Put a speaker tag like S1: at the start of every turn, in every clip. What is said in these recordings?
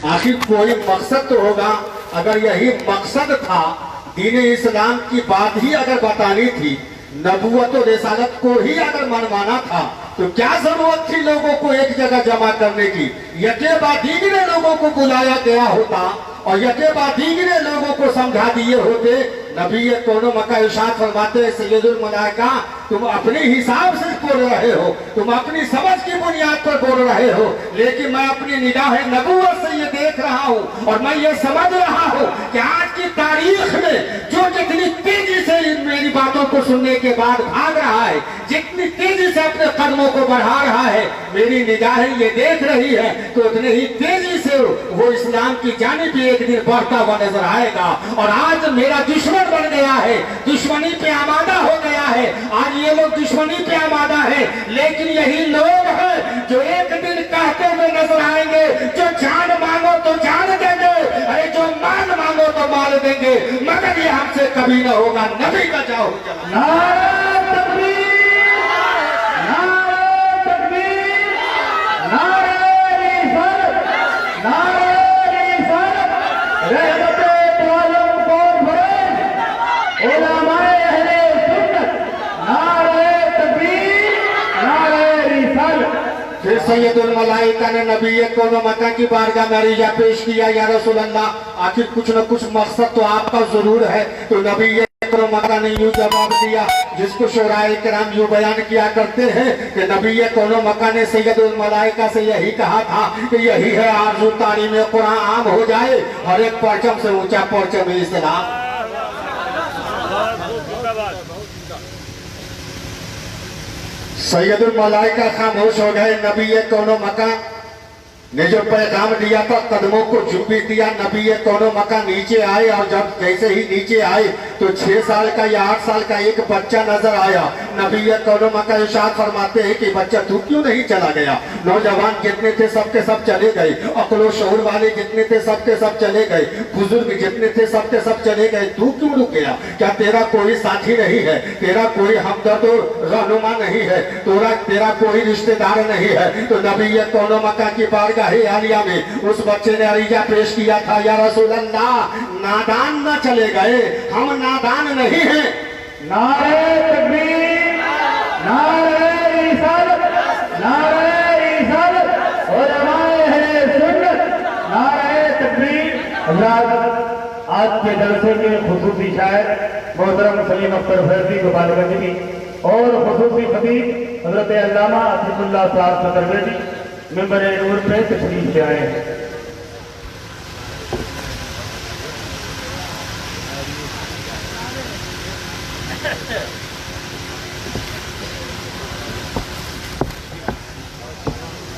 S1: आखिर कोई मकसद तो होगा। अगर यही मकसद था, दीन इस्लाम की बात ही अगर बतानी थी, नबूवत और रिसालत को ही अगर मनवाना था, तो क्या जरूरत थी लोगों को एक जगह जमा करने की। यके बाद दीगरे लोगों को बुलाया गया होता और यके बाद दीगरे लोगों को समझा दिए होते। नबी कौनो मक्का इरशाद फरमाते, सैयदुल मलाइका तुम अपने हिसाब से बोल रहे हो, तुम अपनी समझ की बुनियाद पर बोल रहे हो, लेकिन मैं अपनी निगाह नबूवत से ये देख रहा हूँ और मैं ये समझ रहा हूँ कि आज की तारीख में जो जितनी तेजी से मेरी बातों को सुनने के बाद भाग रहा है, जितनी तेजी से अपने कदमों को बढ़ा रहा है, मेरी निगाहें ये देख रही है, तो उतने ही तेजी से वो इस्लाम की जानिब भी एक दिन बढ़ता हुआ नजर आएगा। और आज मेरा दुश्मन बन गया है, दुश्मनी पे आमादा हो गया है। आज ये लोग दुश्मनी पे आमादा है, लेकिन यही लोग हैं जो एक दिन कहते हुए नजर आएंगे, जो जान मांगो तो जान देंगे, अरे जो मान मांगो तो माल देंगे, मगर ये हमसे कभी न होगा। नबी का जाओ नारे तकबीर, नारे तकबीर, नारे रिसालत, नारे रिसालत, रहमते आलम कौन फरेज, उलमाए अहले सुन्नत, नारे तकबीर, नारे रिसालत। फिर सैयदुल मलाइका ने नबी कौनो मक्का की बारगाह में अरीजा पेश किया, या रसूल अल्लाह आखिर कुछ न कुछ मकसद तो आपका जरूर है। तो नबी कौनो मक्का ने यूं जवाब दिया, जिसको शोराए किराम यूं बयान किया करते हैं कि नबी कौनो मक्का ने सैयदुल मलाइका से यही कहा था कि यही है आरज़ू तालीम कुरान आम हो जाए, हर एक परचम से ऊंचा परचम इस्लाम। सैयदुल मलाइका खामोश हो गए। नबी कौनो मक्का ने जो पैगाम दिया था, कदमों को झुकी दिया। नबी कौनो मक्का नीचे आए और जब जैसे ही नीचे आए तो 6 साल का या 8 साल का एक बच्चा नजर आया। नबी कौनो मक्का इरशाद फरमाते हैं कि बच्चा तू क्यों नहीं चला गया। नौजवान जितने थे सबके सब चले गए, अक्ल शऊर वाले जितने थे सबके सब चले गए, बुजुर्ग जितने थे सबके सब चले गए, तू क्यों रुक गया। क्या तेरा कोई साथी नहीं है, तेरा कोई हमदर्द रहनुमा नहीं है, तेरा कोई रिश्तेदार नहीं है। तो नबी कौनो मक्का की बारगाह आलिया में उस बच्चे ने अरीजा पेश किया था, या रसूल अल्लाह नादान न चले गए, हम नादान नहीं हैं। नारे तकबीर, नारे रिसालत, नारे रिसालत, उलमाए अहले सुन्नत, नारे तकबीर। हज़रात, आज के जलसे के खुसूसी शायर मोहतरम सलीम अख्तर फैजी गोपालगंज की और खुसूसी खतीब हजरत अल्लामा अतीकुल्लाह साहब सदरगंज मेंबर नूर पे तशरीफ ले आए हैं।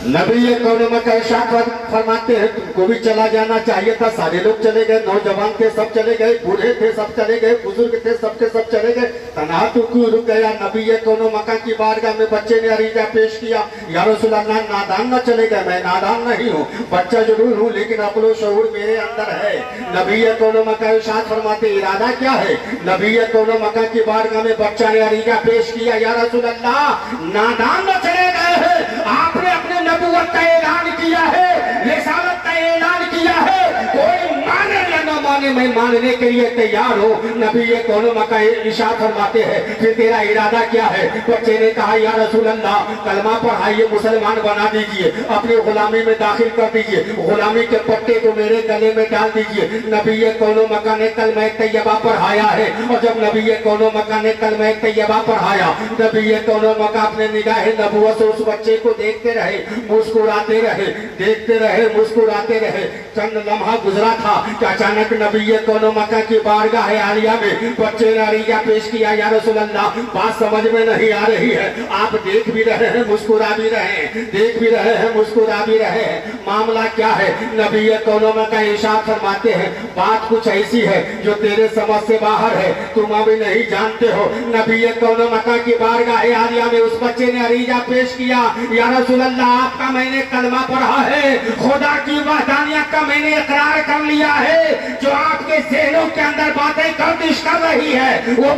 S1: नबी कौनो मक्का इरशाद फरमाते हैं, तुमको भी चला जाना चाहिए था। सारे लोग चले गए, नौजवान थे सब चले गए, बूढ़े थे सब चले गए, बुजुर्ग थे सबके सब चले गए, तन्हा तू क्यों रुक गया। नबी कौनो मक्का की बारगाह में बच्चे ने अरीजा पेश किया, या रसूल अल्लाह नादान न चले गए, मैं नादान नहीं हूँ, बच्चा जरूर हूँ, लेकिन अक्ल शऊर मेरे अंदर है। नबी कौनो मक्का इरशाद फरमाते, इरादा क्या है। नबी कौनो मक्का की बारगाह में बच्चा ने अरीजा पेश किया, या रसूल अल्लाह नादान न चले गए हैं, आपने अपने नबूवत का ऐलान किया है, रिसालत का ऐलान किया है, कोई माने या न माने मैं मानने के लिए तैयार हो। नबी कौनो मक्का इरशाद फरमाते हैं, फिर तेरा इरादा क्या है। बच्चे ने कहा, या रसूल अल्लाह कलमा पढ़ाइए, मुसलमान बना दीजिए, अपनी गुलामी में दाखिल कर दीजिए, गुलामी के पट्टे को मेरे गले में डाल दीजिए। नबी कौनो मक्का ने कलमा तैयबा पढ़ाया है, और जब नबी कौनो मक्का ने कलमा तैयबा पढ़ाया, नबी कौनो मक्का अपने निगाह नबूवत से उस बच्चे को देखते रहे, मुस्कुराते रहे, देखते रहे, मुस्कुराते रहे। चंद लम्हा गुजरा था कि अचानक नबी कौनो मक्का की बारगाह आलिया में बच्चे ने अरीजा पेश किया, या रसूल अल्लाह बात समझ में नहीं आ रही है, आप देख भी रहे हैं, मुस्कुरा भी रहे हैं, देख भी रहे हैं, मुस्कुरा भी रहे हैं, मामला क्या है। नबी कौनो मक्का इरशाद फरमाते हैं, बात कुछ ऐसी है जो तेरे समझ से बाहर है, तुम अभी नहीं जानते हो। नबी कौनो मक्का की बारगाह आलिया में उस बच्चे ने अरीजा पेश किया, या रसूल अल्लाह आपका मैंने कलमा पढ़ा है, खुदा की वहदानियत का मैंने
S2: मैंने इकरार कर लिया है, जो आपके ज़हनों के अंदर बातें गर्दिश कर रही है वो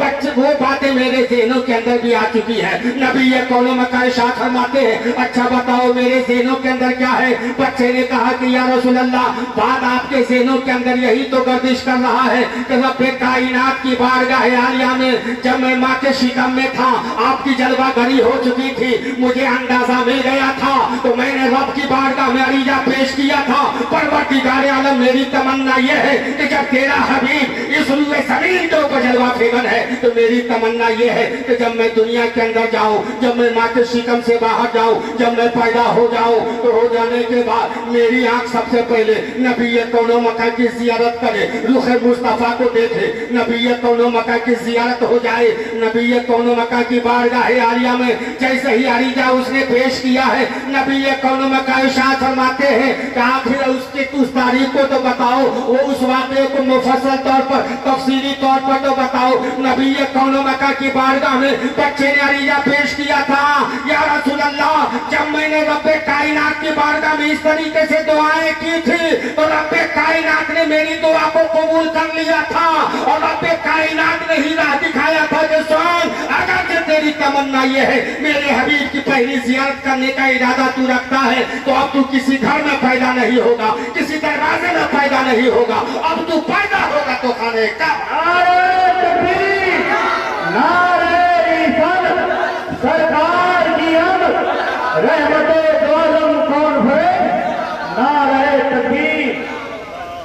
S2: बातें मेरे ज़हनों के अंदर भी आ चुकी है। नबी ये कौनो मक्का इरशाद फरमाते हैं, अच्छा बताओ मेरे ज़हनों के अंदर क्या है? बच्चे ने कहा कि या रसूल अल्लाह, बात आपके ज़हनों के अंदर यही तो गर्दिश कर रहा है कि रब्बे कायनात की बारगाह आलिया में जब मैं माँ के शिकम में था, आपकी जलवागरी हो चुकी थी, मुझे अंदाजा मिल गया था, तो मैंने रब की बारगाह में अरीजा पेश किया था, परवरदिगार आलम मेरी तमन्ना यह है कि जब तेरा हबीब इस रुए ज़मीन के ऊपर जलवा फेगन है, तो मेरी तमन्ना यह है कि जब मैं दुनिया के अंदर जाऊं, जब मैं माँ के शिकम से बाहर जाऊं, जब मैं पैदा हो जाऊं, तो हो जाने के बाद मेरी आंख सबसे पहले नबी कौनो मक्का की जियारत करे, रुख मुस्तफा को देखे, नबी कौनो मक्का की जियारत हो जाए, नबी कौनो मक्का की बारगाह आलिया में जैसे ही अरीजा उसने पेश किया है, नबी कौनो मक्का इरशाद फरमाते हैं कि आखिर उसकी उस तारीख को तो बताओ, वो उस वाक़े को मुफस्सल तौर पर तफसीली तौर पर तो बताओ। नबी कौनो मक्का की बारगाह में बच्चे ने अरीजा पेश किया था, या रसूल अल्लाह, जब मैंने रब्बे कायनात की बारगाह में इस तरीके से दुआएं की थी, तो रब्बे कायनात ने मेरी दुआ को कबूल कर लिया था, और रब्बे कायनात ने ही राह दिखाया था कि सुन, अगर तेरी तमन्ना ये है मेरे हबीब की पहली जियारत करने का इरादा तू रखता है, तो अब तू किसी घर में पैदा नहीं होगा, किसी दरवाजे में पैदा नहीं होगा, अब तू पैदा होगा तो खाने का।
S3: सरकार की आमद, रहमते दो आलम कौन भरे, नारे तकबीर।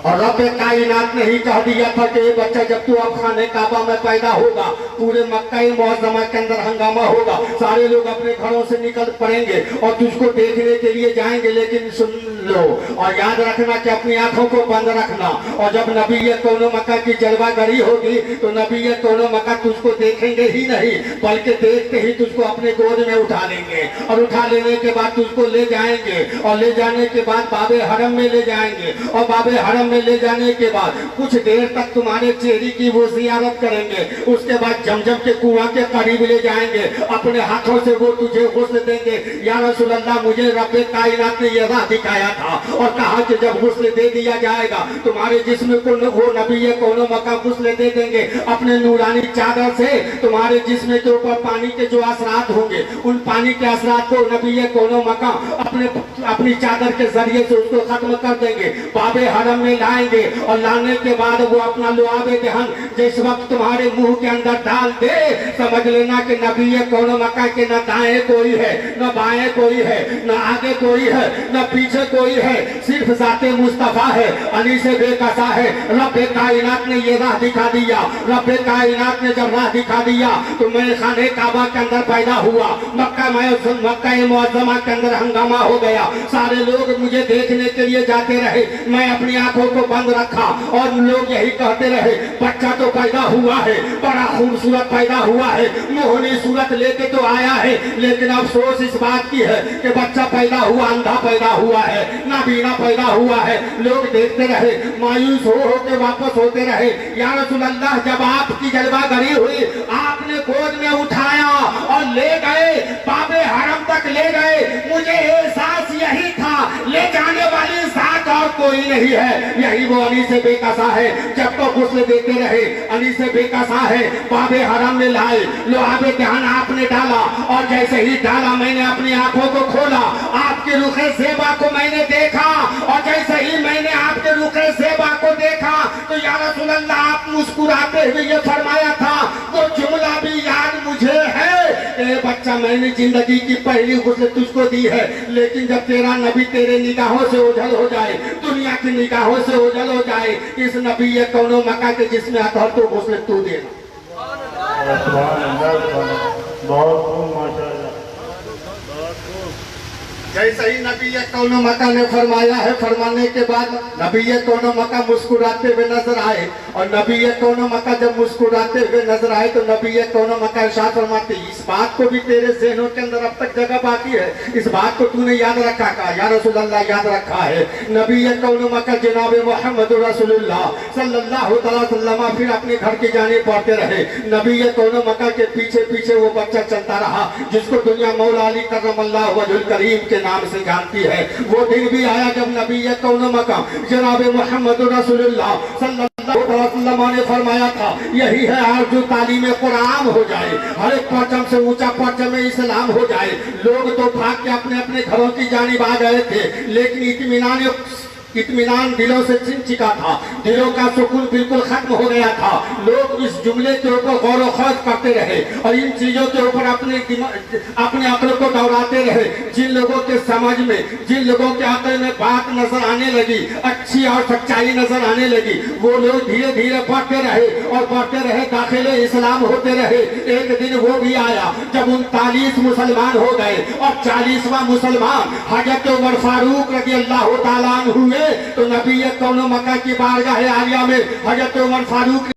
S1: और रब्बे कायनात ने ही कह दिया था कि ये बच्चा जब तू अब खाने काबा में पैदा होगा, पूरे मक्का मुअज़्ज़मा के अंदर हंगामा होगा, सारे लोग अपने घरों से निकल पड़ेंगे और तुझको देखने के लिए जाएंगे, लेकिन सुन लो और याद रखना कि अपनी आंखों को बंद रखना, और जब नबी कौनो मक्का की जलवागरी होगी तो नबी कौनो मक्का तुझको देखेंगे ही नहीं, बल्कि देखते ही तुझको अपने गोद में उठा लेंगे, और उठा लेने के बाद तुझको ले जाएंगे, और ले जाने के बाद बाबे हरम में ले जाएंगे, और बाबे हरम में ले जाने के बाद कुछ देर तक तुम्हारे चेहरे की वो जियारत करेंगे, उसके बाद जमजम के कुआं के करीब ले जाएंगे, अपने हाथों से वो तुझे गुस्ल देंगे। या रसूल अल्लाह, मुझे रब्बे कायनात ने ये राह दिखाया था और कहा कि जब गुस्ल दे दिया जाएगा तुम्हारे जिस्म को वो नबी कौनो मक्का गुस्ल दे देंगे अपने नूरानी चादर से, तुम्हारे जिस्म के ऊपर पानी के जो असरात होंगे, उन पानी के असरात को नबी कौनो मक्का अपनी चादर के जरिए से उसको खत्म कर देंगे, बाबे हरम में लाएंगे, और लाने के बाद वो अपना लुआबे दहन जिस वक्त तुम्हारे मुंह के अंदर डाल दे, समझ लेना कि नबी कौनो मक्का के न दाएं कोई है, न बाएं कोई है, न आगे कोई है, न पीछे कोई है, सिर्फ जाते मुस्तफा है, अली से बेकसा है। रब्बे कायनात ने ये राह दिखा दिया, रब्बे कायनात ने जब राह दिखा दिया तो मैं खाने काबा के अंदर पैदा हुआ, मक्का मुअज़्ज़मा के अंदर हंगामा हो गया, सारे लोग मुझे देखने के लिए जाते रहे, मैं अपनी आंखों को बंद रखा और लोग यही कहते रहे, बच्चा तो पैदा हुआ है, बड़ा खूबसूरत पैदा हुआ है, मोहनी सूरत लेके तो आया है, लेकिन अफसोस इस बात की है कि बच्चा पैदा हुआ अंधा पैदा हुआ है, नाबीना पैदा हुआ है। लोग देखते रहे, मायूस हो के वापस होते रहे। या रसूल अल्लाह, जब आपकी जलवागरी हुई, आपने गोद में उठाया और ले गए, बाबे हरम तक ले गए, मुझे एहसास यही था ले जाने वाली साथ और कोई नहीं है, यही वो अली से बेकसा है। जब तो गुस्ल देते रहे, अली से बेकसा है, बाबे हरम में लाए, लुआबे दहन आपने डाला, और जैसे ही डाला मैंने अपनी आंखों को खोला, आपके रुखे सेबा को मैंने देखा, और जैसे ही मैंने आपके रुखे सेबा को देखा तो या रसूल अल्लाह, आप मुस्कुराते हुए ये फरमाया था, वो जुमला भी याद मुझे है, ए बच्चा, मैंने जिंदगी की पहली गुस्ल तुझको दी है, लेकिन जब तेरा नबी तेरे निगाहों से ओझल हो जाए, दुनिया की निगाहों से ओझल हो जाए, इस नबी कौनो मक्का के जिसमें अतहर तो गुस्ल तू देना।
S3: बहुत खूब माशाअल्लाह।
S1: जैसे ही नबी कौनो मक्का ने फरमाया है, फरमाने के बाद नबी कौनो मक्का मुस्कुराते हुए नजर आए, और नबी कौनो मक्का जब मुस्कुराते हुए नजर आए तो नबी कौनो मक्का इरशाद फरमाते, इस बात को भी तेरे ज़हनों के अंदर अब तक जगह बाकी है, इस बात को तूने याद रखा का? या रसूल अल्लाह, याद रखा है। नबी कौनो मक्का जनाब मोहम्मद रसूलुल्लाह सल्लल्लाहु अलैहि वसल्लम फिर अपने घर की जाने पड़ते रहे। नबी कौनो मक्का के पीछे पीछे वो बच्चा चलता रहा, जिसको दुनिया मौला अली करमल्लाहु वजहुल करीम के के नाम से जानती है। वो दिन भी आया जब नबी कौन मकाम जनाब मोहम्मद रसूलुल्लाह सल्लल्लाहु अलैहि वसल्लम ने फरमाया था, यही है आरज़ू तालीम कुरान हो जाए, हर एक परचम से ऊंचा परचम इस्लाम हो जाए। लोग तो भाग के अपने अपने घरों की जानिब आ गए थे, लेकिन इत्मीनान दिलों से छिन चुका था, दिलों का सुकून बिल्कुल खत्म हो गया था। लोग इस जुमले के ऊपर गौर व खौज करते रहे और इन चीजों के ऊपर अपने अक्ल को दौड़ाते रहे। जिन लोगों के समझ में, जिन लोगों के अक्ल में बात नजर आने लगी, अच्छी और सच्चाई नजर आने लगी, वो लोग धीरे धीरे बढ़ते रहे और बढ़ते रहे, दाखिले इस्लाम होते रहे। एक दिन वो भी आया जब 39 मुसलमान हो गए और 40वां मुसलमान हजरत उमर फारूक रज़ी अल्लाह तआला अन्हु हुए। तो नबी कौनो मक्का की बारगाह आलिया में हजरत उमर फारूक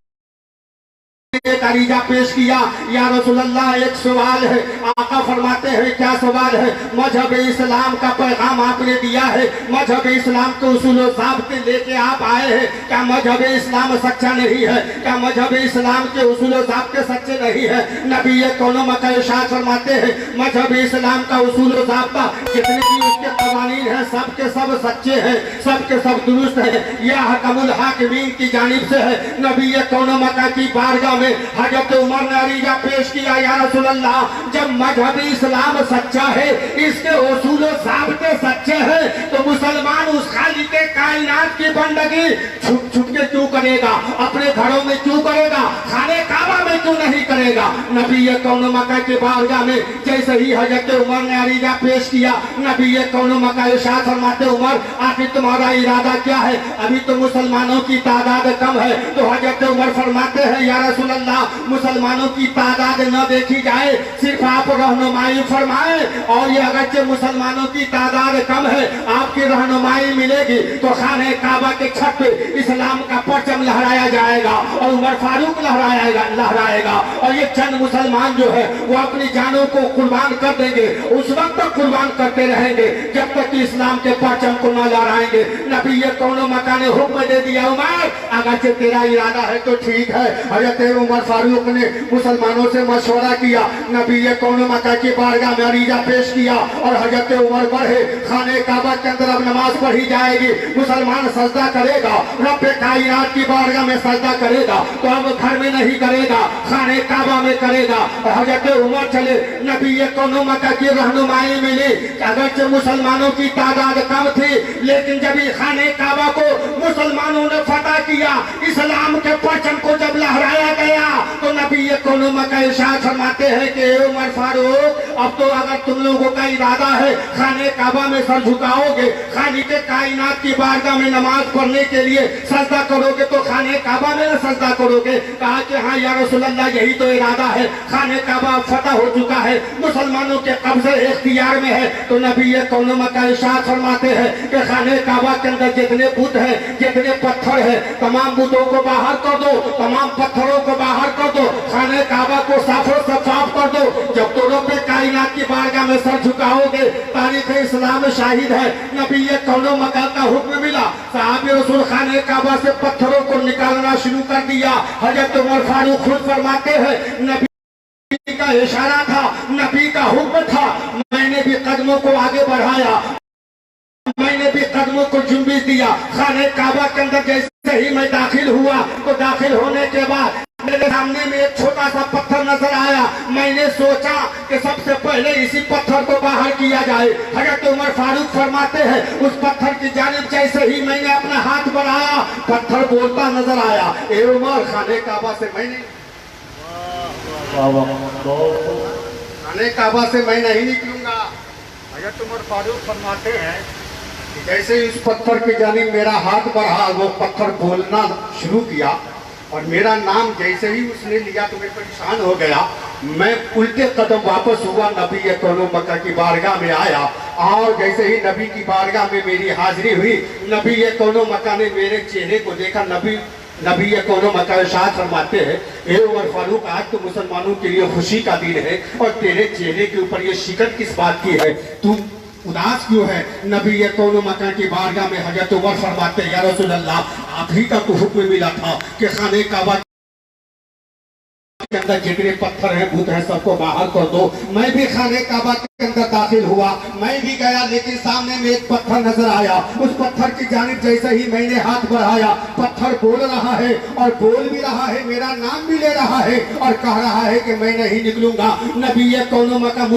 S1: एक अरीजा पेश किया, या रसूलल्लाह एक सवाल है। आका फरमाते हैं क्या सवाल है? मजहब इस्लाम का पैगाम आपने दिया है, मजहब इस्लाम के उसूल व ज़ाब्ते लेके आप आए हैं, क्या मजहब इस्लाम सच्चा नहीं है? क्या मजहब इस्लाम के उसूल व ज़ाब्ते सच्चे नहीं है? नबी कौनो मक्का इरशाद फरमाते हैं, मजहब इस्लाम का उसूल व ज़ाब्ता जितने भी उसके कवानीन हैं सब के सब सच्चे हैं, सब के सब दुरुस्त है। यह हकमुल हाकिमीन की जानिब से है। नबी कौनो मक्का की बारगाह में हजरत उमर ने अरीजा पेश किया, या रसूल अल्लाह, जब मजहब इस्लाम सच्चा है, इसके उसूल व ज़ाब्ते सच्चे हैं, तो मुसलमान उस खालिक कायनात की बंदगी छुप छुप के क्यों करेगा? अपने घरों में क्यों करेगा? खाने काबा में क्यों नहीं करेगा? नबी कौनो मक्का के बारगाह में जैसे ही हजरत उमर ने अरीजा पेश किया, नबी कौनो मक्का इरशाद फरमाते, उमर आखिर तुम्हारा इरादा क्या है? अभी तो मुसलमानों की तादाद कम है। तो हजरत उमर फरमाते हैं, या रसूल अल्लाह, मुसलमानों की तादाद न देखी जाए, सिर्फ आप रहनुमाई फरमाए, और ये अगरचे मुसलमानों की तादाद कम है, आपकी रहनुमाई मिलेगी तो खाने काबा के छत पे इस्लाम का परचम लहराया जाएगा और उमर फारूक लहराएगा और ये चंद मुसलमान जो है वो अपनी जानों को कुर्बान कर देंगे। उस वक्त तक कुर्बान करते रहेंगे जब तक कि इस्लाम के परचम को न लहराएंगे। नबी कौनो मक्का ने हुक्म दे दिया, उमर अगरचे तेरा इरादा है तो ठीक है। हजरत उमर फारूक ने मुसलमानों से मशवरा किया, नबी कौनो मक्का की बारगाह में अरीजा पेश किया और हजरत उमर बढ़े। खाने काबा के अंदर अब नमाज पढ़ी जाएगी, मुसलमान सजदा करेगा, रब कायनात की बारगाह में सजदा करेगा, तो अब घर में नहीं करेगा, खाने काबा में करेगा। और हजरत उमर चले, नबी कौनो मक्का की रहनुमाई मिली। अगरचे मुसलमानों की तादाद कम थी, लेकिन जब खाने काबा को मुसलमानों ने फतह किया, इस्लाम के परचम को जब लहराया गया, तो नबी कौनो मक्का इरशाद फरमाते हैं कि उमर फारूक, अब तो अगर तुम लोगों का इरादा है खाने काबा में सर झुकाओगे, खालिक कायनात की बारगाह में नमाज पढ़ने के लिए सजदा करोगे, तो खाने काबा में सजदा करोगे। कहा कि हाँ या रसूल अल्लाह, यही तो इरादा है। खाने काबा फतह हो चुका है, मुसलमानों के कब्जे इख्तियार में है। तो नबी कौनो मक्का इरशाद फरमाते हैं कि खाने काबा के अंदर जितने बुत है, जितने पत्थर है, तमाम बुतों को बाहर कर दो, तमाम पत्थरों को बाहर कर दो, खाने काबा को साफो साफ कर दो। जब तो रब कायनात की बारगाह में सर झुकाओगे, तारीख इस्लाम शाहिद है, नबी कौनो मक्का का हुक्म मिला, साहबे रसूल खाने काबा से पत्थरों को निकालना शुरू कर दिया। हजरत उमर फारूक खुद फरमाते हैं, नबी का इशारा था, नबी का हुक्म था, मैंने भी कदमों को आगे बढ़ाया, मैंने भी कदमों को जुम्बिश दिया। खाने काबा के अंदर जैसे ही मैं दाखिल हुआ, तो दाखिल होने के बाद मेरे सामने में एक छोटा सा पत्थर नजर आया। मैंने सोचा कि सबसे पहले इसी पत्थर को बाहर किया जाए। हजरत उमर फारूक फरमाते हैं, उस पत्थर की जानिब जैसे ही मैंने अपना हाथ बढ़ाया, पत्थर बोलता नजर आया, ए उमर, खाने काबा से मैं नहीं, खाने काबा से मैं नहीं निकलूंगा। हजरत उमर फारूक फरमाते हैं कि जैसे ही उस पत्थर की जानिब मेरा हाथ बढ़ा, वो पत्थर बोलना शुरू किया और मेरा नाम जैसे ही उसने लिया तो मैं परेशान हो गया। मैं उल्टे कदम वापस हुआ, नबी कौनो मक्का की बारगाह में आया और जैसे ही नबी की बारगाह में मेरी हाजिरी हुई, नबी कौनो मक्का ने मेरे चेहरे को देखा। नबी कौनो मक्का इरशाद फरमाते हैं, ए उमर फारूक, आज तो मुसलमानों के लिए खुशी का दिन है और तेरे चेहरे के ऊपर ये शिकन किस बात की है? तू उदास क्यों है? नबी कौनो मक्का की बारगाह में हजरत उमर फरमाते हैं, या रसूल अल्लाह, आप ही का तो हुक्म मिला था कि खाने काबा के अंदर जितने पत्थर हैं भूत हैं सबको बाहर कर दो। मैं भी खाने काबा के अंदर दाखिल हुआ, मैं भी गया, लेकिन सामने में एक पत्थर नजर आया। उस पत्थर की जानिब जैसे ही मैंने हाथ बढ़ाया, पत्थर बोल रहा है और बोल भी रहा है, मेरा नाम भी ले रहा है और कह रहा है कि मैं नहीं निकलूंगा। नबी कौनो मका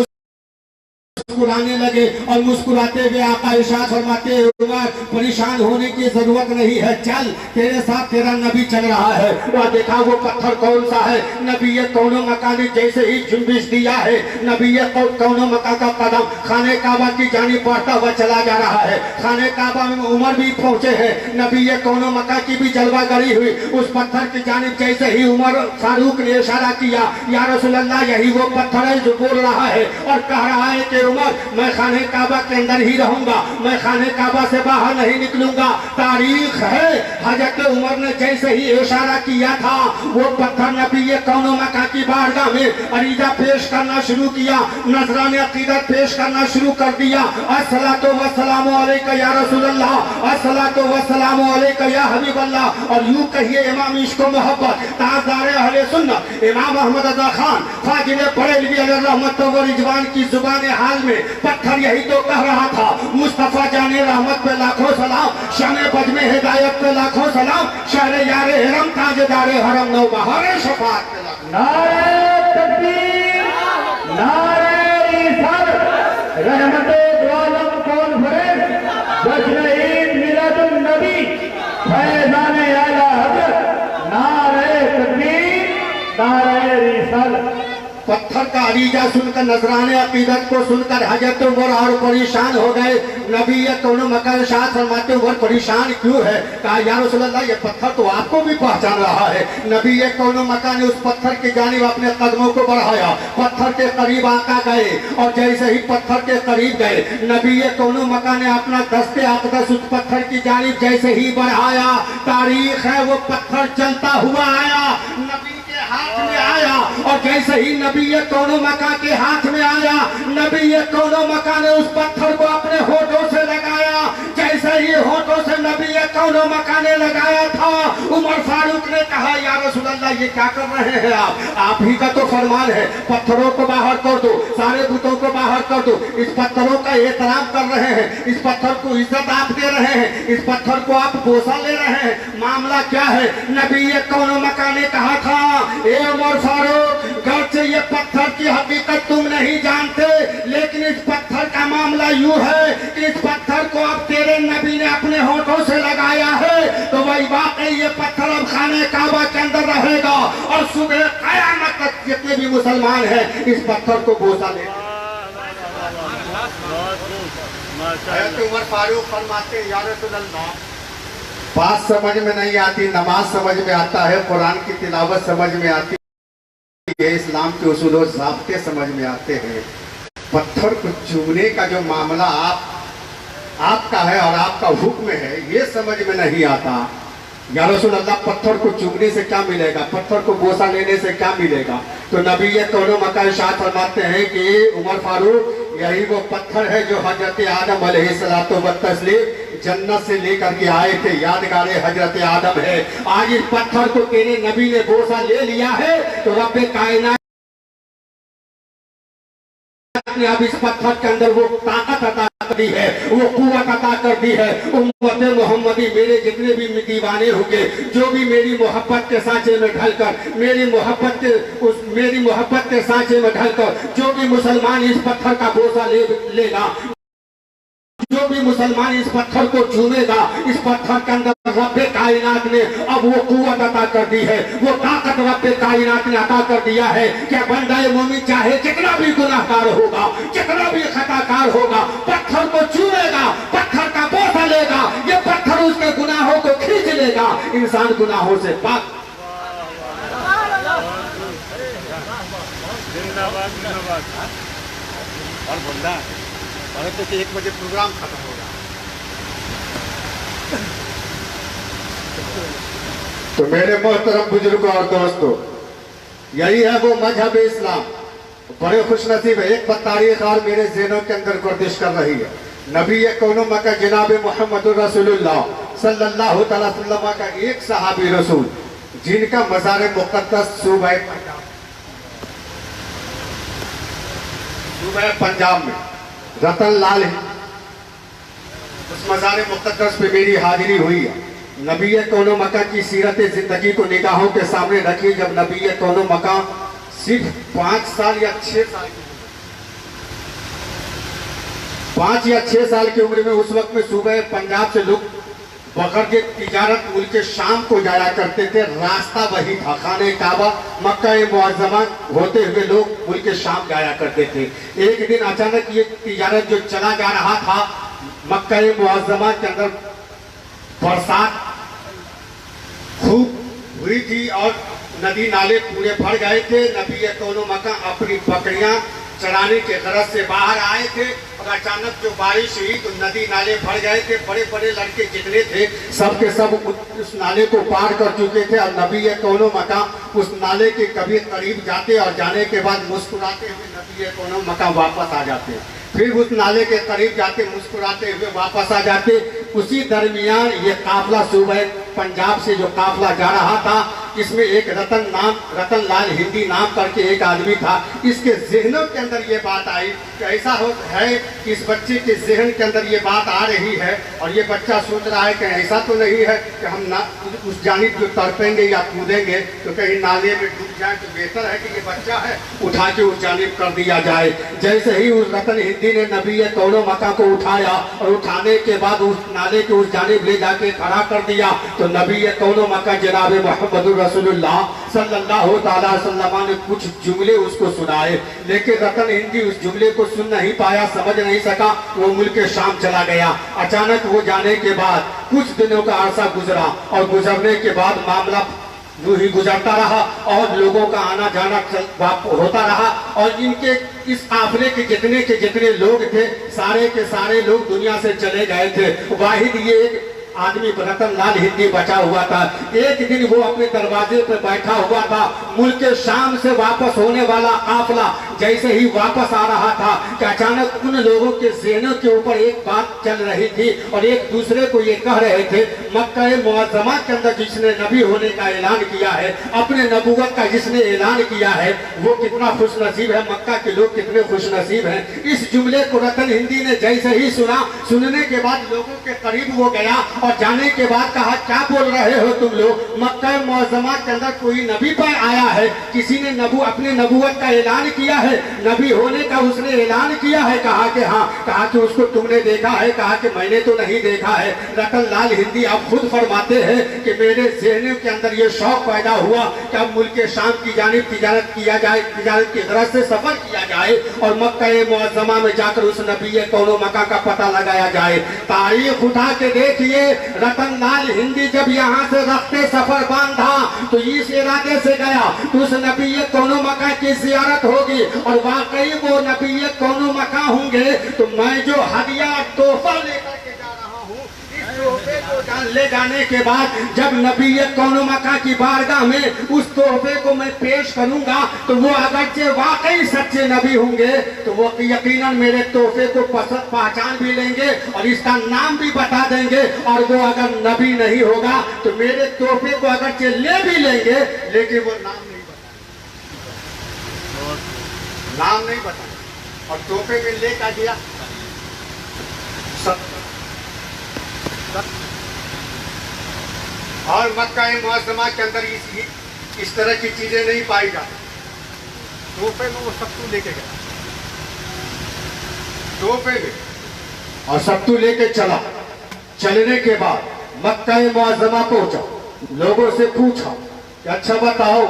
S1: मुस्कुराने लगे और मुस्कुराते हुए आका इरशाद फरमाते उमर परेशान होने की जरूरत नहीं है, चल तेरे साथ तेरा नबी चल रहा है। वह देखा वो पत्थर कौन सा है, नबी कौनो मका ने जैसे ही जुम्बिश दिया है, नबी कौनो मका का कदम खाने काबा की जानिब बढ़ता हुआ चला जा रहा है। खाने काबा में उमर भी पहुंचे हैं, नबी कौनो मका की भी जलवा गड़ी हुई। उस पत्थर की जानिब जैसे ही उमर फारूक ने इशारा किया, या रसूल अल्लाह यही वो पत्थर है जो बोल रहा है और कह रहा है कि उमर मैं खाने काबा के अंदर ही रहूंगा, मैं खाने काबा से बाहर नहीं निकलूंगा। तारीख है हजरत उमर ने जैसे ही इशारा किया था, वो पत्थर नबी कौनो मका की बारगाह में अरीजा पेश करना शुरू किया, नजराने अकीदत पेश करना शुरू कर दिया। अस्सलातु वस्सलामु अलैका या रसूल अल्लाह, अस्सलातु वस्सलामु अलैका या हबीब अल्लाह। और यूं कहिए इमाम इश्क व मोहब्बत ताजदार अहले सुन्नत इमाम अहमद रज़ा खान फाजिल बरेलवी अलैहि रहमत व रिजवान की जुबान हाल में पत्थर यही तो कह रहा था, मुस्तफा जाने रहमत पे लाखों सलाम, शान बज में हिदायत पे लाखों सलाम, शहर यारे हरम ताजदारे हरम नौ बहारे शफाअत पे लाखों।
S3: नारे तकबीर, नारे रिसालत, रहमते दो आलम कॉन्फ्रेंस, जश्न ईद मिलादुन नबी, फैज़ाने आला हज़रत, नारे तकबीर, नारे रिसालत।
S1: पत्थर का अरीजा सुनकर नजराने अकीदत को सुनकर हजरत उमर और परेशान हो गए। नबी कौनो मका इरशाद फरमाते उमर परेशान क्यों है? कहा या रसूल अल्लाह ये पत्थर तो आपको भी पहचान रहा है। नबी कौनो मका ने उस पत्थर की जानिब अपने कदमों को बढ़ाया, पत्थर के करीब आका गए और जैसे ही पत्थर के करीब गए, नबी कौनो मका ने अपना दस्ते अक़दस उस पत्थर की जानिब जैसे ही बढ़ाया, तारीख है वो पत्थर चलता हुआ आया, नबी हाथ में आया और जैसे ही नबी कौनो मका के हाथ में आया, नबी कौनो मका ने उस पत्थर को अपने होठों से लगाया। जैसे ही होठों से नबी कौनो मका ने लगाया था, उमर फारूक ने कहा या रसूल अल्लाह ये क्या कर रहे हैं आप ही का तो फरमान है, पत्थरों को बाहर कर दो, सारे बुतों को बाहर कर दो। इस पत्थरों का एहतराम कर रहे हैं, इस पत्थर को इज्जत आप दे रहे हैं, इस पत्थर को आप बोसा ले रहे हैं, मामला क्या है? नबी कौनो मका ने कहा था ए उमर फारूक, घर से ये पत्थर की हकीकत तुम नहीं जानते, लेकिन इस पत्थर का मामला यूं है कि इस पत्थर को अब तेरे नबी ने अपने होठों से लगाया है, तो वही वाकई ये पत्थर अब खाने काबा के अंदर रहेगा और सुबह कयामत तक जितने भी मुसलमान हैं इस पत्थर को बोसा ले। उमर फारूक फरमाते या रसूल अल्लाह बात समझ में नहीं आती, नमाज समझ में आता है, कुरान की तिलावत समझ में आती है, इस्लाम के उसूल और ज़ाब्ते समझ में आते हैं। पत्थर को चूमने का जो मामला आपका है और आपका हुक्म है ये समझ में नहीं आता। या रसूल अल्लाह पत्थर को चूमने से क्या मिलेगा, पत्थर को बोसा लेने से क्या मिलेगा? तो नबी कौनो मका इरशाद फरमाते हैं कि उमर फारूक यही वो पत्थर है जो हजरत आदम अलैहिस्सलातु व तस्लीम जन्नत से लेकर के आए थे, यादगार हजरत आदम है। आज इस पत्थर को तेरे नबी ने बोसा ले लिया है तो रब्बे कायनात ने अब इस पत्थर के अंदर वो ताकत अता कर दी है, वो कुव्वत अता कर दी है। उम्मत मोहम्मदी मेरे जितने भी दीवाने होंगे, जो भी मेरी मोहब्बत के सांचे में ढलकर मेरी मोहब्बत के सांचे में ढलकर जो भी मुसलमान इस पत्थर का बोसा लेगा, जो भी मुसलमान इस पत्थर को चूमेगा, इस पत्थर के अंदर रब्बे कायनात ने अब वो कुव्वत अता कर दी है, वो ताकत रब्बे कायनात ने अता कर दिया है कि बंदा मोमिन चाहे कितना भी गुनाहगार होगा, कितना भी खताकार होगा, पत्थर को चूमेगा, पत्थर का बोसा लेगा, ये पत्थर उसके गुनाहों को खींच लेगा, इंसान गुनाहों से पाक। और बोलना और तो 1 बजे प्रोग्राम खत्म होगा। तो मेरे मोहतरम बुजुर्गों और दोस्तों, यही है वो मजहब इस्लाम। बड़े खुशनसीब है, एक तारीख और मेरे ज़हनों के अंदर गर्दिश कर रही है। नबी कौनो मका जनाब मोहम्मद रसूलुल्लाह सल्लल्लाहु अलैहि वसल्लम का एक सहाबी रसूल जिनका मज़ार मुक़द्दस सूबा सुबह पंजाब में रतन लाल उस मज़ार मुक़द्दस पे मेरी हाजिरी हुई है। नबी कौनो मका की सीरत ज़िंदगी को निगाहों के सामने रखिए। जब नबी कौनो मका सिर्फ 5 साल या 6 साल 5 या 6 साल की उम्र में, उस वक्त में सुबह पंजाब से लोग बकर के तिजारत मुल्क शाम को जाया करते थे। रास्ता वही था, खाने काबा मक्का मुअज़्ज़मा होते हुए लोग मुल्क शाम जाया करते थे। एक दिन अचानक ये तिजारत जो चला जा रहा था, मक्का मुअज़्ज़मा के अंदर बरसात खूब हुई थी और नदी नाले पूरे भर गए थे। नबी कौनो मका अपनी बकरियां चराने के गरज से बाहर आए थे और अचानक जो बारिश हुई तो नदी नाले भर गए थे। बड़े बड़े लड़के जितने थे सब के सब उस नाले को पार कर चुके थे और नबी कौनो मका उस नाले के कभी करीब जाते और जाने के बाद मुस्कुराते हुए नबी कौनो मका वापस आ जाते। फिर उस नाले के करीब जाते, मुस्कुराते हुए वापस आ जाते। उसी दरमियान ये काफला सुबह पंजाब से जो काफला जा रहा था, इसमें एक रतन लाल हिंदी नाम करके एक आदमी था। इसके जहनों के अंदर ये बात आई कि ऐसा है कि इस बच्चे के जहन के अंदर ये बात आ रही है और ये बच्चा सोच रहा है कि ऐसा तो नहीं है कि हम ना उस जानिब जो तड़पेंगे या कूदेंगे तो कहीं नाले में डूब जाए, तो बेहतर है कि ये बच्चा है उठा के उस जानिब कर दिया जाए। जैसे ही उस रतन हिंदी ने नबी कौनो मका को उठाया और उठाने के बाद उस नाले के उस जानिब ले जाके खड़ा कर दिया, तो नबी कौनो मका जनाब मोहम्मद रसूलुल्लाह सल्लल्लाहु अलैहि वसल्लम ने कुछ जुमले उसको सुनाए। लेकिन रतन हिंदी उस जुमले को सुन नहीं पाया, समझ नहीं सका, वो मुल्क शाम चला गया। अचानक वो जाने के बाद कुछ दिनों का अरसा गुजरा और गुजरने के बाद मामला यूं ही गुजरता रहा और लोगों का आना जाना होता रहा और इनके इस काफिले के जितने लोग थे, सारे के सारे लोग दुनिया से चले गए थे। वाहिद ये एक आदमी रतन लाल हिंदी बचा हुआ था। एक दिन वो अपने दरवाजे पर बैठा हुआ था। मुल्क शाम से वापस होने वाला काफिला जैसे ही वापस आ रहा था कि अचानक उन लोगों के ज़हनों के ऊपर एक बात चल रही थी और एक दूसरे को ये कह रहे थे, मक्का मुअज़्ज़मा के अंदर जिसने नबी होने का ऐलान किया है, अपने नबूवत का जिसने ऐलान किया है, वो कितना खुश नसीब है, मक्का के लोग कितने खुश नसीब हैं। इस जुमले को रतन हिंदी ने जैसे ही सुना, सुनने के बाद लोगों के करीब वो गया और जाने के बाद कहा, क्या बोल रहे हो तुम लोग, मक्का मुअज़्ज़मा के अंदर कोई नबी पर आया है, किसी ने अपने नबूवत का ऐलान किया है, नबी होने का उसने ऐलान किया है। कहा कि हाँ। कहा कि उसको तुमने देखा है? कहा कि मैंने तो नहीं देखा है। रतन लाल हिंदी आप खुद फरमाते हैं कि मेरे ज़हन के अंदर ये शौक पैदा हुआ कि अब मुल्क शाम की जानिब तिजारत किया जाए, तिजारत की गरज से सफर किया जाए और मक्का मुअज़्ज़मा में जाकर उस नबी कौनो मका का पता लगाया जाए। तारीख उठा के देखिए, रतन लाल हिंदी जब यहाँ से रखते सफर बांधा तो इस इरादे से गया तो उस नबी कौनो मका की ज़ियारत होगी और वाकई वो नबी कौनो मका होंगे। तो मैं जो हदिया तोहफा लेकर के जा रहा हूँ, इस तोहफे को ले जाने के बाद जब नबी कौनो मका की बारगाह में उस तोहफे को मैं पेश करूंगा तो वो अगरचे वाकई सच्चे नबी होंगे तो वो यकीनन मेरे तोहफे को पहचान भी लेंगे और इसका नाम भी बता देंगे। और वो अगर नबी नहीं होगा तो मेरे तोहफे को अगरचे ले भी लेंगे लेकिन वो नाम नहीं बता और तोहफे में लेकर गया और मक्का मुअज़्ज़मा के अंदर इस तरह की चीजें नहीं पाई जाती। तोहफे में वो सत्तू लेके गया, तोहफे में, और सत्तू लेके चला। चलने के बाद मक्का मुअज़्ज़मा पहुंचा, लोगों से पूछा कि अच्छा बताओ,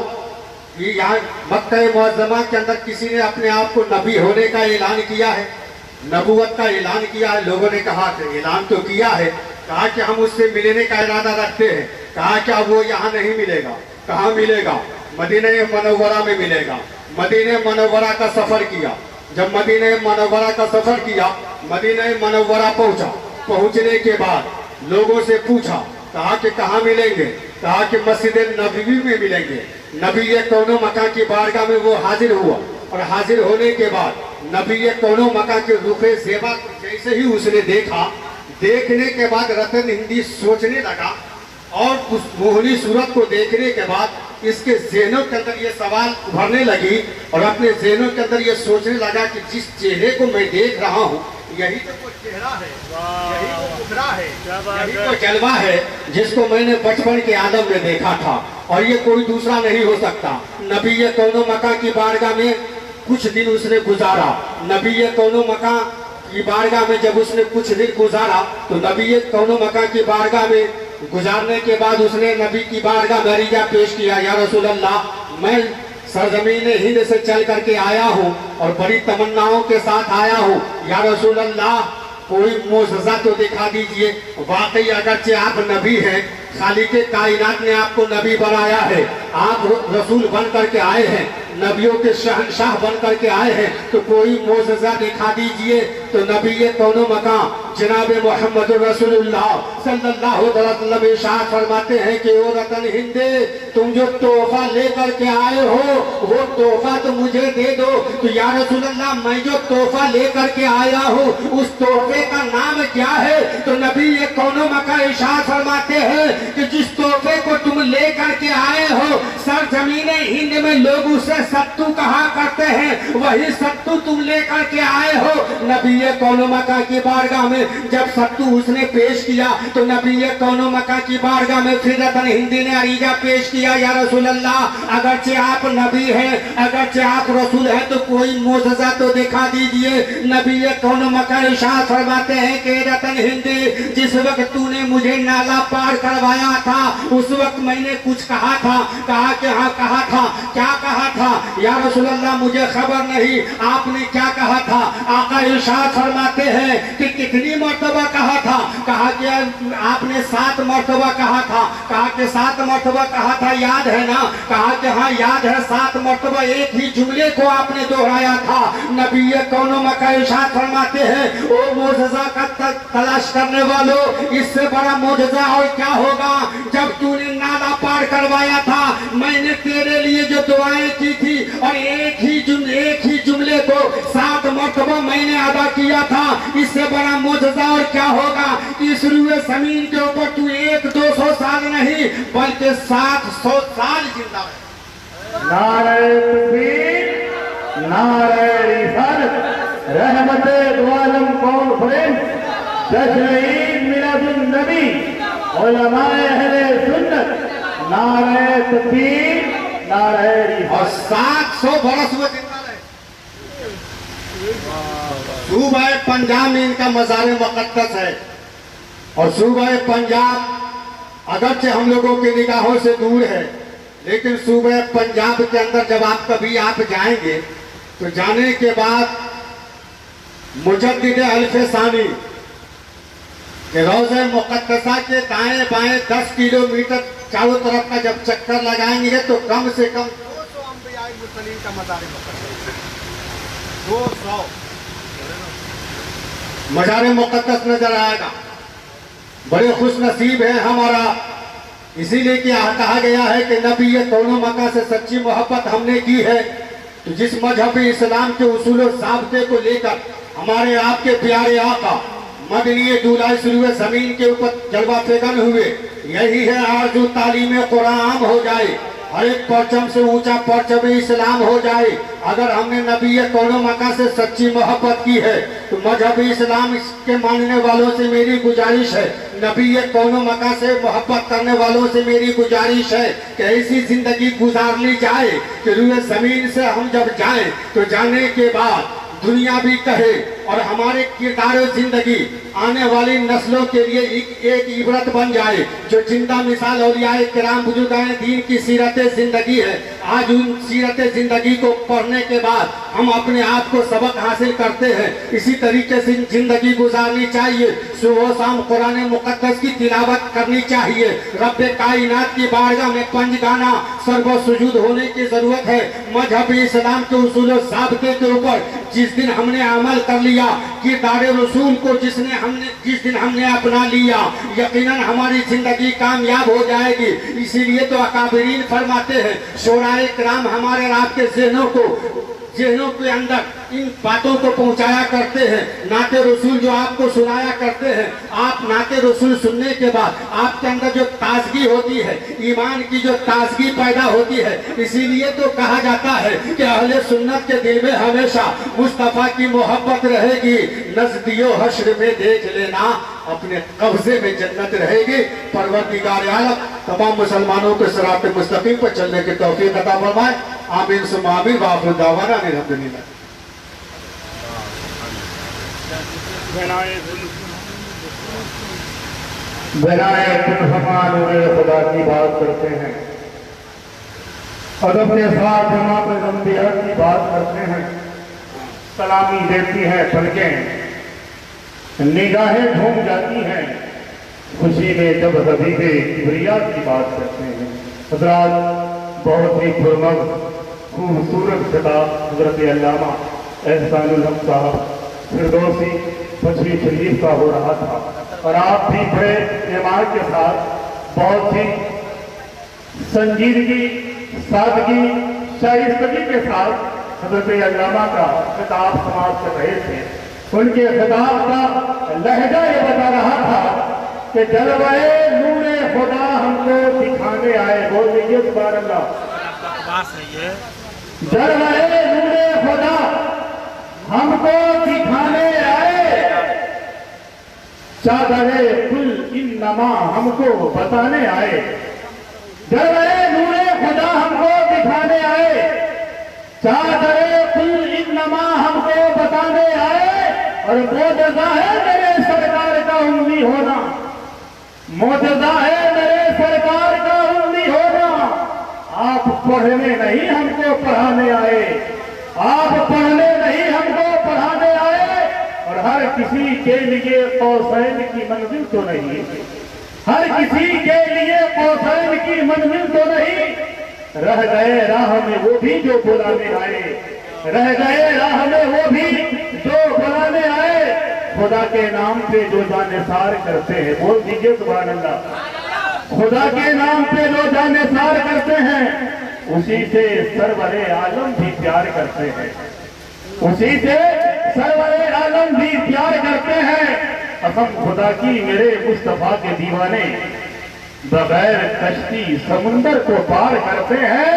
S1: ये यहाँ मक्का मुअज़्ज़मा के अंदर किसी ने अपने आप को नबी होने का ऐलान किया है, नबूवत का ऐलान किया है? लोगों ने कहा कि ऐलान तो किया है। कहा कि हम उससे मिलने का इरादा रखते हैं। कहा कि अब वो यहाँ नहीं मिलेगा। कहाँ मिलेगा? मदीना मुनव्वरा में मिलेगा। मदीना मुनव्वरा का सफर किया। जब मदीना मुनव्वरा का सफर किया, मदीना मुनव्वरा पहुंचा। पहुंचने के बाद लोगों से पूछा, कहा कि कहाँ मिलेंगे? कहा कि मस्जिद नबवी में मिलेंगे। नबी कौनो मका की बारगाह में वो हाजिर हुआ और हाजिर होने के बाद नबी कौनो मका के रुखे ज़ेबा को जैसे ही उसने देखा, देखने के बाद रतन हिंदी सोचने लगा और उस मोहनी सूरत को देखने के बाद इसके ज़हनों के अंदर ये सवाल उभरने लगी और अपने ज़हनों के अंदर ये सोचने लगा कि जिस चेहरे को मैं देख रहा हूँ यही तो वो चेहरा है, यही वो मुखरा है, यही तो जलवा है जिसको मैंने बचपन के आलम में देखा था और ये कोई दूसरा नहीं हो सकता। नबी कौनो मका की बारगाह में कुछ दिन उसने गुजारा। नबी कौनो मका की बारगाह में जब उसने कुछ दिन गुजारा तो नबी कौनो मका की बारगाह में गुजारने के बाद उसने नबी की बारगाह में अरीजा पेश किया, या रसूल अल्लाह, मैं सरजमीन हिंद से चल करके आया हूँ और बड़ी तमन्नाओं के साथ आया हूँ, या रसूल अल्लाह कोई मोजज़ा तो दिखा दीजिए। वाकई अगरचे आप नबी हैं, खालिके कायनात ने आपको नबी बनाया है, आप रसूल बन करके आए हैं, नबियों के शहंशाह बन करके आए हैं, तो कोई मोजज़ा दिखा दीजिए। तो नबी कौनो मकाम जनाब मोहम्मद रसूलुल्लाह सल्लल्लाहु अलैहि वसल्लम इरशाद फरमाते हैं कि ओ रतन हिंदे, तुम जो तोहफा लेकर के आए हो वो तोहफा तो मुझे दे दो। तो या रसूलल्लाह, मैं जो तोहफा लेकर के आया हूँ उस तोहफे का नाम क्या है? तो नबी ये कौनो मका इरशाद फरमाते हैं कि जिस तोहफे को तुम लेकर के आए हो सर जमीने हिंद में लोग उसे सत्तू कहा करते हैं, वही सत्तू तुम लेकर के आए हो। नबी कौनो मका की बारगाह में जब सत्तू उसने पेश किया तो नबी कौनो मका की बारगाह में फिर रतन हिंदी ने अरीजा पेश किया, या रसूल अल्लाह, अगरचे आप नबी हैं, अगरचे आप रसूल हैं, तो कोई मोजज़ा तो दिखा दीजिए। नबी कौनो मका इरशाद फरमाते हैं कि रतन हिंदी, जिस वक्त तूने मुझे नाला पार करवाया था उस वक्त मैंने कुछ कहा था। कहा कि हाँ कहा था। क्या कहा था? या रसूल अल्लाह, मुझे खबर नहीं, आपने क्या कहा था? आका इरशाद फरमाते हैं कि कितनी मर्तबा कहा था? कहा कि आपने 7 मर्तबा कहा था। कहा कि 7 मर्तबा कहा था, याद है ना? कहा कि हाँ याद है, 7 मर्तबा एक ही जुमले को आपने दोहराया था। नबी कौनो मका इरशाद फरमाते हैं, ओ मोजज़ा का तलाश करने वालों, इससे बड़ा मोजज़ा और क्या होगा? जब तूने नाला पार करवाया था मैंने तेरे लिए जो दुआएं की थी और एक ही जुमले को 7 मर्तबा मैंने अदा किया था, इससे बड़ा मोजज़ा और क्या होगा? इस रूए ज़मीन के ऊपर तू 100-200 साल नहीं बल्कि 700 साल जिंदा है।
S3: नारे तकबीर, नारे रिसालत, रहमते दो आलम कॉन्फ्रेंस, जश्न ईद मिलादुन नबी, उलमाए अहले सुन्नत, नारे तकबीर, नारे रिसालत।
S1: और 700 बरस में जिंदा रहे। सूबा पंजाब में इनका मज़ार मुक़द्दस है और सूबा पंजाब अगरचे हम लोगों की निगाहों से दूर है, लेकिन सूबा पंजाब के अंदर जब आप कभी जाएंगे तो जाने के बाद मुजद्दिद अल्फ़सानी के रोज़े मुक़द्दसा के दाएं बाएं 10 किलोमीटर चारों तरफ का जब चक्कर लगाएंगे तो कम से कम 200 अंबिया मुरसलीन का मज़ार मुक़द्दस, 200 मज़ार मुक़द्दस नजर आएगा। बड़े खुश नसीब है हमारा, इसीलिए कि कहा गया है कि नबी कौनो मका से सच्ची मोहब्बत हमने की है। तो जिस मजहब इस्लाम के उसूल और ज़ाब्ते को लेकर हमारे आपके प्यारे आका मदनी दूल्हा शुरू ज़मीन के ऊपर जलवा फेगन हुए, यही है आरज़ू तालीम कुरान हो जाए, हर एक परचम से ऊंचा परचम इस्लाम हो जाए। अगर हमने नबी कौनो मका से सच्ची मोहब्बत की है तो मजहब इस्लाम के मानने वालों से मेरी गुजारिश है, नबी कौनो मका से मोहब्बत करने वालों से मेरी गुजारिश है कि ऐसी जिंदगी गुजार ली जाए कि रूए ज़मीन से हम जब जाएं तो जाने के बाद दुनिया भी कहे और हमारे किरदार जिंदगी आने वाली नस्लों के लिए एक इबरत बन जाए। जो जिंदा मिसाल औलियाए किराम बुजुर्गान दीन की सीरत जिंदगी है, आज उन सीरत जिंदगी को पढ़ने के बाद हम अपने आप को सबक हासिल करते हैं। इसी तरीके से जिंदगी गुजारनी चाहिए, सुबह शाम कुरान मुक़द्दस की तिलावत करनी चाहिए, रब कायनात की बारगाह में पंजगाना सर्व सुजूद होने की जरूरत है। मजहब इस्लाम के उसूल और ज़ाब्ते के ऊपर जिस दिन हमने अमल कर लिया, किरदार रसूल को जिस दिन हमने अपना लिया, यकीनन हमारी जिंदगी कामयाब हो जाएगी। इसीलिए तो अकाबरीन फरमाते हैं, शोराए किराम हमारे आपके ज़हनों को जेहनों के अंदर इन बातों को पहुंचाया करते हैं। नाते रसूल जो आपको सुनाया करते हैं, आप नाते रसूल सुनने के बाद आपके अंदर जो ताजगी होती है, ईमान की जो ताजगी पैदा होती है, इसीलिए तो कहा जाता है कि अहले सुन्नत के दिल में हमेशा मुस्तफा की मोहब्बत रहेगी। नजदियो हश्र में देख लेना, अपने कब्जे में जन्नत रहेगी। परवरदिगार आलम तमाम मुसलमानों के सिरात मुस्तकीम पर चलने की तौफीक अता फरमाए। आमीन सुम्मा आमीन। व आखिर दावाना अल्हम्दुलिल्लाह।
S3: खुदा की बात करते हैं और अपने साथ जमात अंबिया की बात करते हैं। सलामी देती है पलकें, निगाहें झूम जाती हैं खुशी में जब हबीबे किबरिया की बात करते हैं। हज़रात, बहुत ही पुरमग खूबसूरत खिताब हज़रत अल्लामा एहसानुल हक साहब फिरदौसी पचवी शरीफ का हो रहा था और आप भी बड़े ईमान के साथ बहुत ही संजीदगी, सादगी, शाइस्तगी के साथ हज़रत अल्लामा का खिताब समाप्त कर रहे थे। उनके खिताब का लहजा ये बता रहा था कि जलवाए नूरे खुदा हमको दिखाने आए। बोल दीजिए सुभान अल्लाह। जलवाए नूरे खुदा हमको दिखाने आए, चादरे कुल इन्नमा हमको बताने आए। जलवाए नूरे खुदा हमको दिखाने आए, चादरे कुल इन्नमा हमको बताने आए। और मोजज़ा है मेरे सरकार का उम्मी होना, मोजज़ा है मेरे सरकार का उम्मी होना। आप पढ़ने नहीं हमको पढ़ाने आए, आप पढ़ने नहीं हमको पढ़ाने आए। और हर किसी के लिए कौसैन की मंजिल तो नहीं, हर किसी के लिए कौसैन की मंजिल तो नहीं। रह गए राह में वो भी जो बुलाने आए, रह गए राह में वो भी जो बुलाने आए। खुदा के नाम पे जो जानिसार करते हैं, बोल दीजिए सुभान अल्लाह। खुदा के नाम पे जो जानिसार करते हैं, उसी से सरवरे आलम भी प्यार करते हैं, उसी से सरवरे आलम भी प्यार करते हैं। कसम खुदा की मेरे मुस्तफा के दीवाने बगैर कश्ती समुंदर को पार करते हैं।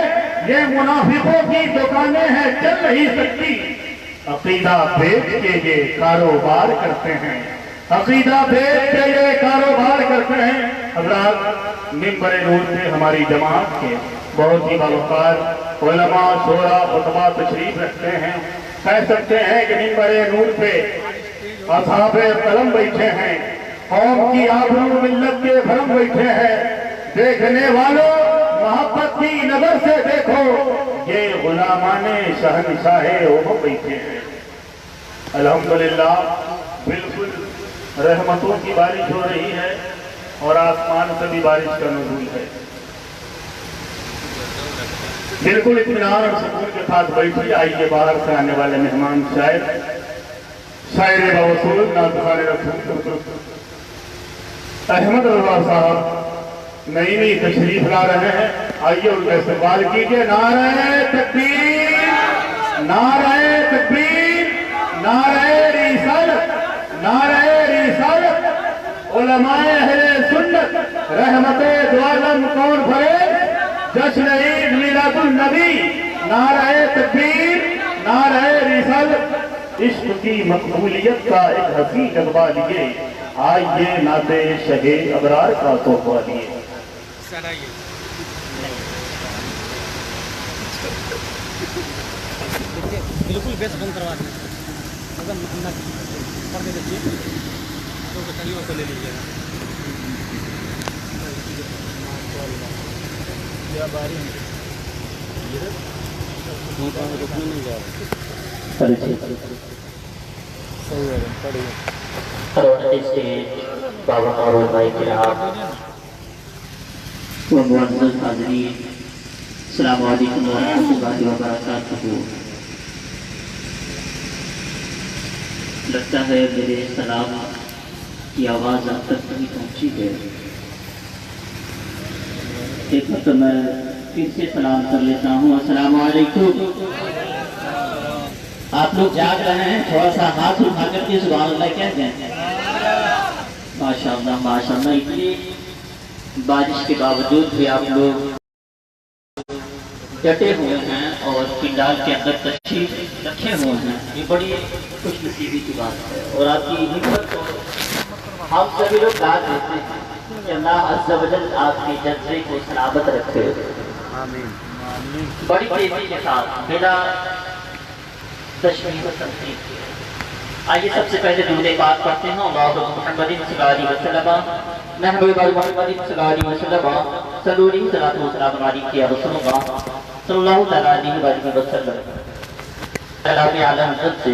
S3: ये मुनाफिकों की दुकानें हैं, चल नहीं सकती। अकीदा बेच के ये कारोबार करते हैं, अकीदा बेच के ये कारोबार करते हैं। हज़रात, मिंबर नूर से हमारी जमात के बहुत ही बावकार उलमा शोरा खुतबा तशरीफ रखते हैं। कह सकते हैं कि मिंबर नूर पे असहाबे कलम बैठे हैं, कौम की आबरू मिल्लत के भरम बैठे हैं। देखने वालों मोहब्बत की नजर से देखो, ये गुलामाने शहनशाहे उम्म बैठे हैं। अल्हम्दुलिल्लाह, बिल्कुल रहमतों की बारिश हो रही है और आसमान से भी बारिश का नुज़ूल है। बिल्कुल इत्मीनान और सुकून के साथ बैठिए। आइए बाहर से आने वाले मेहमान शायर बवसूल नाज़ुकान रसूल अहमद रज़ा साहब नई नई तशरीफ ला रहे हैं। आइए उनका इस्तकबाल कीजिए। नारे तकबीर, नारे तकबीर, नारे रिसालत, नारे रिसालत। उलमाए अहले सुन्नत रहमते दो आलम कौन भरे, जश्न ईद मिलादुन नबी। नारे तकबीर, नारे रिसालत। इश्क की मकबूलियत का एक हसी जज्बा लिए, आइए नाते शहे अबरार का तोहफा लिए।
S4: बिल्कुल बेस बंद करवा दें, कर दे देखिए तो कहीं को ले लीजिएगा। क्या बारी रुकने नहीं जा रहा।
S5: बाबा और भाई के अस्सलाम वालेकुम वरहमतुल्लाहि वबरकातुहू। लगता है मेरे सलाम की आवाज़ अब तक नहीं पहुंची है। एक बार तो मैं फिर से सलाम कर लेता हूँ। अस्सलाम वालेकुम। आप लोग जाग रहे हैं, थोड़ा सा हाथ उठा करके सुभान अल्लाह कहते हैं। माशाअल्लाह माशाअल्लाह। इतनी बारिश के बावजूद भी आप लोग डटे हुए हैं और पिंडाल के अंदर तशरीफ रखे हुए हैं, ये बड़ी खुशनसीबी की बात है। और आपकी हिम्मत को हम सभी लोग दाद देते हैं कि अल्लाह अज़्ज़ा वजल आपके जज्बे को सलामत रखे। बड़ी तेजी के साथ बिना तशरीफ तनकीद। आइए सबसे पहले दुरूद पाक पढ़ते हैं। अल्लाहु मुहम्मदिन सल्लल्लाहु अलैहि वसल्लम महबूब मुहम्मदिन सल्लल्लाहु अलैहि वसल्लम सल्लल्लाहु अलैहि रसूलुल्लाह सल्लल्लाहु अलैहि वसल्लम। आलम से